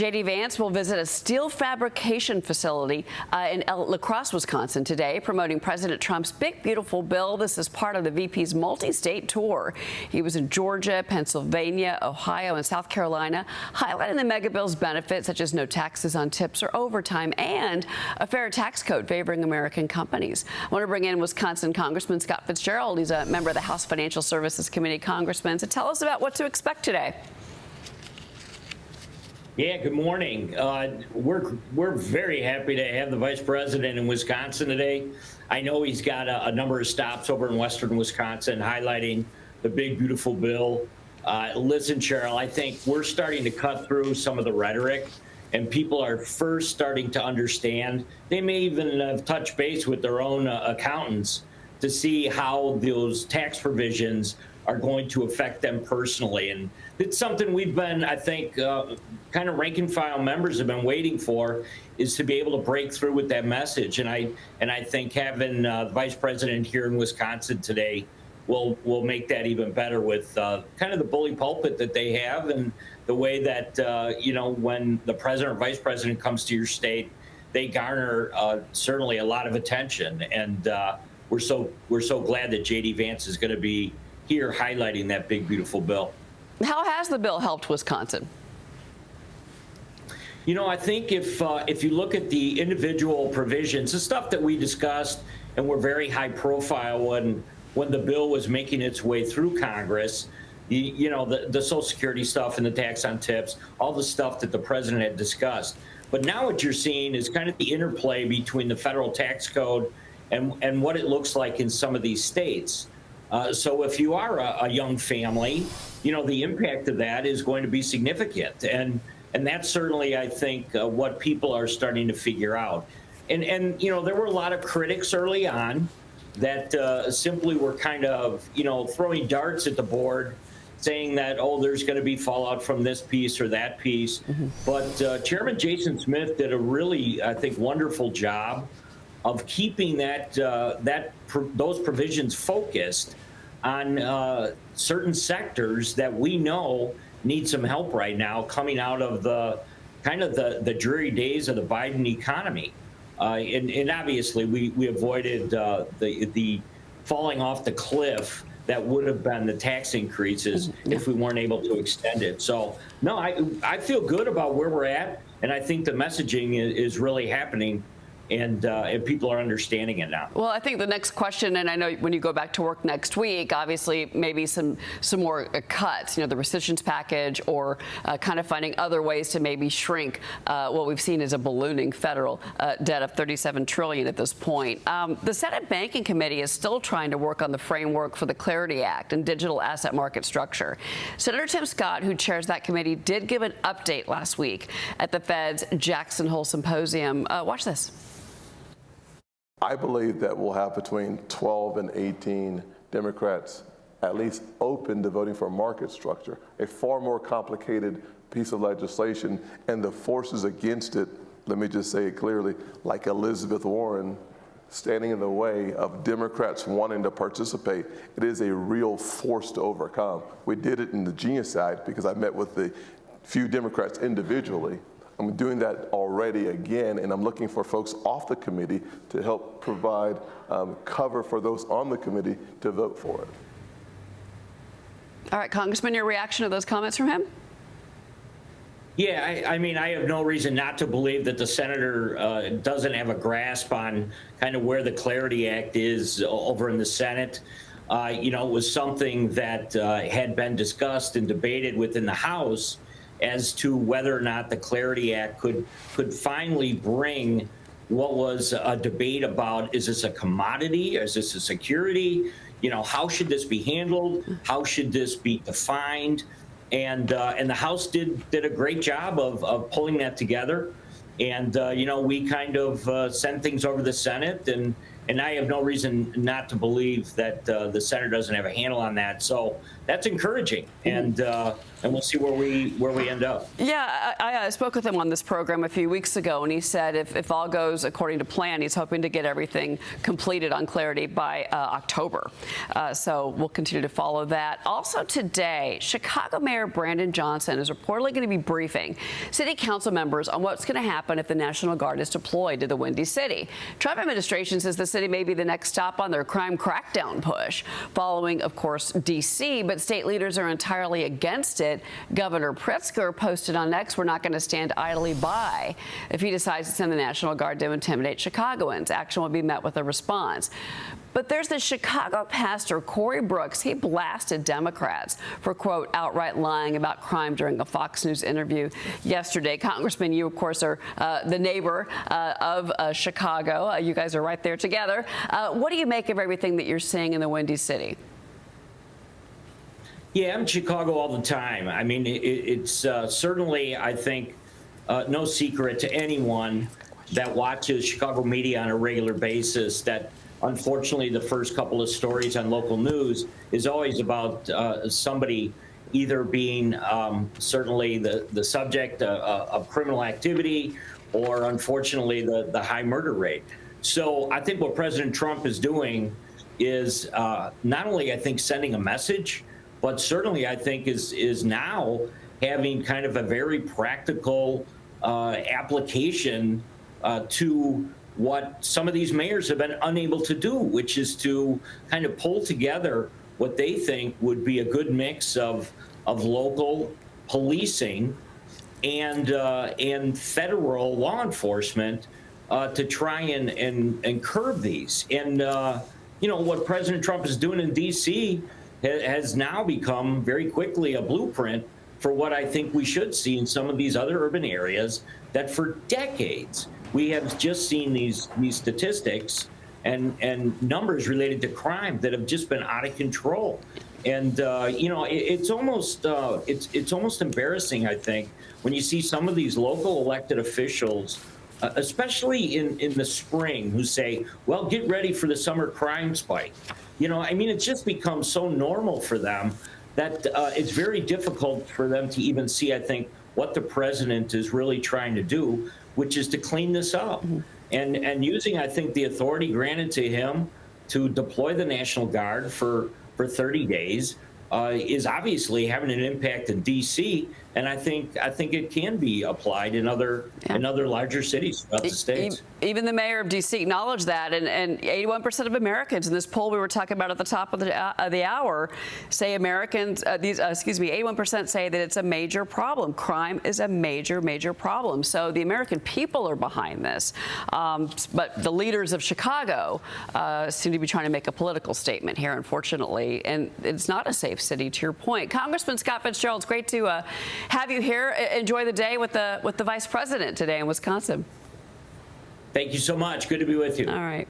J.D. Vance will visit a steel fabrication facility in La Crosse, Wisconsin today, promoting President Trump's Big Beautiful Bill. This is part of the VP's multi-state tour. He was in Georgia, Pennsylvania, Ohio, and South Carolina, highlighting the mega bill's benefits such as no taxes on tips or overtime and a fair tax code favoring American companies. I want to bring in Wisconsin Congressman Scott Fitzgerald. He's a member of the House Financial Services Committee. Congressman, so tell us about what to expect today. Yeah, good morning. We're very happy to have the vice president in Wisconsin today. I know he's got a number of stops over in western Wisconsin highlighting the big, beautiful bill. Listen, Cheryl, I think we're starting to cut through some of the rhetoric, and people are first starting to understand. They may even have touched base with their own accountants to see how those tax provisions are going to affect them personally. And it's something we've been, I think, kind of rank and file members have been waiting for, is to be able to break through with that message. And I think having the vice president here in Wisconsin today will make that even better with kind of the bully pulpit that they have, and the way that, when the president or vice president comes to your state, they garner certainly a lot of attention. And we're so glad that J.D. Vance is going to be here highlighting that big, beautiful bill. How has the bill helped Wisconsin? You know, I think if you look at the individual provisions, the stuff that we discussed and were very high profile when the bill was making its way through Congress, the Social Security stuff and the tax on tips, all the stuff that the president had discussed. But now what you're seeing is kind of the interplay between the federal tax code and what it looks like in some of these states. So if you are a young family, the impact of that is going to be significant. And that's certainly, I think, what people are starting to figure out. And there were a lot of critics early on that simply were kind of, throwing darts at the board, saying that, oh, there's going to be fallout from this piece or that piece. Mm-hmm. But Chairman Jason Smith did a really, I think, wonderful job of keeping those provisions focused on certain sectors that we know need some help right now, coming out of the dreary days of the Biden economy. And obviously, we avoided the falling off the cliff that would have been the tax increases if we weren't able to extend it. So, no, I feel good about where we're at, and I think the messaging is really happening. And people are understanding it now. Well, I think the next question, and I know when you go back to work next week, obviously maybe some more cuts, the rescissions package, or kind of finding other ways to maybe shrink what we've seen as a ballooning federal debt of $37 trillion at this point. The Senate Banking Committee is still trying to work on the framework for the Clarity Act and digital asset market structure. Senator Tim Scott, who chairs that committee, did give an update last week at the Fed's Jackson Hole Symposium. Watch this. I believe that we'll have between 12 and 18 Democrats at least open to voting for a market structure, a far more complicated piece of legislation, and the forces against it, let me just say it clearly, like Elizabeth Warren, standing in the way of Democrats wanting to participate. It is a real force to overcome. We did it in the Genius Act because I met with the few Democrats individually. I'm doing that already again, and I'm looking for folks off the committee to help provide cover for those on the committee to vote for it. All right, Congressman, your reaction to those comments from him? Yeah, I have no reason not to believe that the senator doesn't have a grasp on kind of where the Clarity Act is over in the Senate. It was something that had been discussed and debated within the House as to whether or not the Clarity Act could finally bring what was a debate about, is this a commodity? Is this a security? How should this be handled? How should this be defined? And the House did a great job of pulling that together. And, we kind of sent things over to the Senate, and And I have no reason not to believe that the center doesn't have a handle on that. So that's encouraging, and we'll see where we end up. Yeah, I spoke with him on this program a few weeks ago, and he said if all goes according to plan, he's hoping to get everything completed on clarity by October. So we'll continue to follow that. Also today, Chicago Mayor Brandon Johnson is reportedly going to be briefing city council members on what's going to happen if the National Guard is deployed to the Windy City. Trump administration says the city may be the next stop on their crime crackdown push, following, of course, D.C., but state leaders are entirely against it. Governor Pritzker posted on X, "We're not going to stand idly by if he decides to send the National Guard to intimidate Chicagoans. Action will be met with a response." But there's the Chicago pastor, Corey Brooks. He blasted Democrats for, quote, outright lying about crime during a Fox News interview yesterday. Congressman, you, of course, are the neighbor of Chicago. You guys are right there together. What do you make of everything that you're seeing in the Windy City? Yeah, I'm in Chicago all the time. I mean, it's certainly, I think, no secret to anyone that watches Chicago media on a regular basis that unfortunately the first couple of stories on local news is always about somebody either being certainly the subject of criminal activity or unfortunately the high murder rate. So I think what President Trump is doing is not only, I think, sending a message, but certainly I think is now having kind of a very practical application to what some of these mayors have been unable to do, which is to kind of pull together what they think would be a good mix of local policing and federal law enforcement to try and curb these. And you know, what President Trump is doing in D.C. has now become very quickly a blueprint for what I think we should see in some of these other urban areas that for decades we have just seen these statistics and numbers related to crime that have just been out of control. And you know, it's almost embarrassing, I think, when you see some of these local elected officials, especially in the spring, who say, well, get ready for the summer crime spike. You know, I mean, it's just become so normal for them that it's very difficult for them to even see, I think, what the president is really trying to do, which is to clean this up. Mm-hmm. And using, I think, the authority granted to him to deploy the National Guard for 30 days is obviously having an impact in D.C. And I think it can be applied in other larger cities throughout the states. Even the mayor of D.C. acknowledged that, and 81% of Americans in this poll we were talking about at the top of the hour say 81% say that it's a major problem. Crime is a major problem. So the American people are behind this, but the leaders of Chicago seem to be trying to make a political statement here, unfortunately, and it's not a safe city. To your point, Congressman Scott Fitzgerald, it's great to have you here. Enjoy the day with the vice president today in Wisconsin. Thank you so much. Good to be with you. All right.